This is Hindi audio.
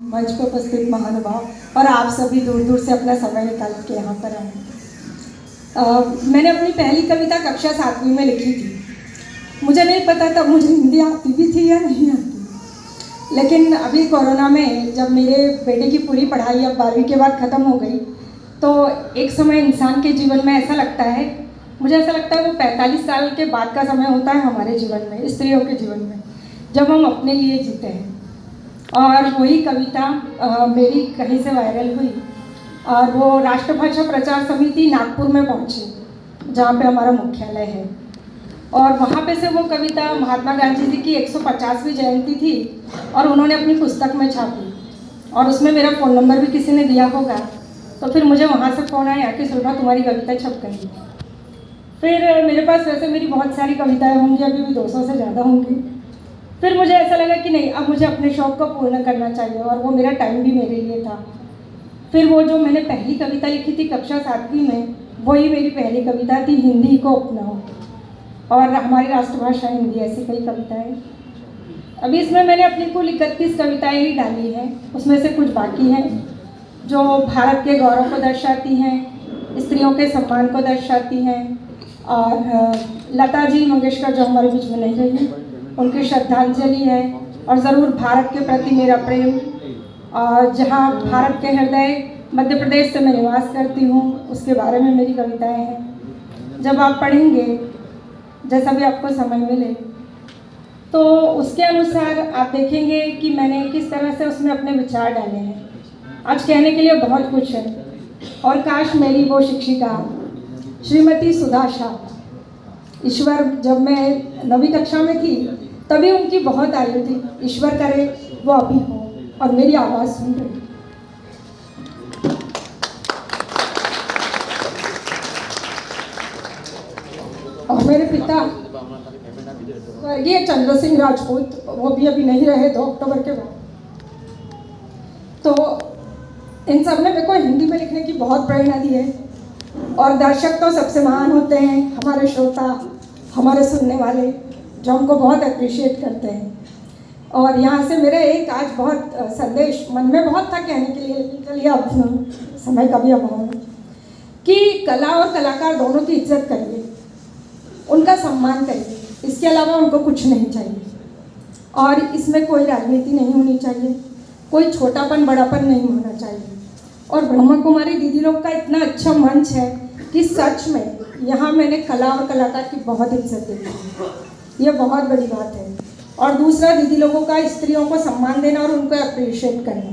मंच पर उपस्थित महानुभाव और आप सभी दूर दूर से अपना समय निकाल के यहाँ पर आए। मैंने अपनी पहली कविता कक्षा 7वीं में लिखी थी। मुझे नहीं पता था मुझे हिंदी आती भी थी या नहीं आती, लेकिन अभी कोरोना में जब मेरे बेटे की पूरी पढ़ाई अब 12वीं के बाद ख़त्म हो गई, तो एक समय इंसान के जीवन में ऐसा लगता है, मुझे ऐसा लगता है वो 45 साल के बाद का समय होता है हमारे जीवन में, स्त्रियों के जीवन में, जब हम अपने लिए जीते हैं। और वही कविता मेरी कहीं से वायरल हुई और वो राष्ट्रभाषा प्रचार समिति नागपुर में पहुंची, जहाँ पे हमारा मुख्यालय है। और वहाँ पे से वो कविता महात्मा गांधी जी की 150वीं जयंती थी और उन्होंने अपनी पुस्तक में छापी, और उसमें मेरा फ़ोन नंबर भी किसी ने दिया होगा। तो फिर मुझे वहाँ से फ़ोन आया कि सुरमा तुम्हारी कविता छप गई। फिर मेरे पास वैसे मेरी बहुत सारी कविताएँ होंगी, अभी भी 200 से ज़्यादा होंगी। फिर मुझे ऐसा लगा कि नहीं, अब मुझे अपने शौक़ को पूर्ण करना चाहिए, और वो मेरा टाइम भी मेरे लिए था। फिर वो जो मैंने पहली कविता लिखी थी कक्षा 7वीं में, वही मेरी पहली कविता थी, हिंदी को अपनाओ, और हमारी राष्ट्रभाषा हिंदी, ऐसी कई कविताएं। अभी इसमें मैंने अपनी कुल 31 कविताएं ही डाली हैं। उसमें से कुछ बाकी हैं जो भारत के गौरव को दर्शाती हैं, स्त्रियों के सम्मान को दर्शाती हैं, और लता जी मंगेशकर जो हमारे बीच में नहीं रही, उनकी श्रद्धांजलि है, और ज़रूर भारत के प्रति मेरा प्रेम, और जहाँ भारत के हृदय मध्य प्रदेश से मैं निवास करती हूँ, उसके बारे में मेरी कविताएं हैं। जब आप पढ़ेंगे, जैसा भी आपको समय मिले, तो उसके अनुसार आप देखेंगे कि मैंने किस तरह से उसमें अपने विचार डाले हैं। आज कहने के लिए बहुत कुछ है, और काश मेरी वो शिक्षिका श्रीमती सुधा शाह, ईश्वर, जब मैं 9वीं कक्षा में थी तभी उनकी बहुत आयु थी, ईश्वर करे वो अभी हो और मेरी आवाज़ सुन रही। और मेरे पिता स्वर्गीय चंद्र सिंह राजपूत, वो भी अभी नहीं रहे 2 अक्टूबर के बाद। तो इन सब ने मेरे को हिंदी में लिखने की बहुत प्रेरणा दी है। और दर्शक तो सबसे महान होते हैं, हमारे श्रोता, हमारे सुनने वाले, जो हमको बहुत अप्रिशिएट करते हैं। और यहाँ से मेरा एक आज बहुत संदेश मन में बहुत था कहने के लिए, लेकिन चलिए अब समय का भी अभाव है, कि कला और कलाकार दोनों की इज्जत करिए, उनका सम्मान करिए, इसके अलावा उनको कुछ नहीं चाहिए। और इसमें कोई राजनीति नहीं होनी चाहिए, कोई छोटापन बड़ापन नहीं होना चाहिए। और ब्रह्मा कुमारी दीदी लोग का इतना अच्छा मंच है कि सच में यहाँ मैंने कला और कलाकार की बहुत इज्जत देखी, ये बहुत बड़ी बात है। और दूसरा, दीदी लोगों का स्त्रियों को सम्मान देना और उनको अप्रिशिएट करना।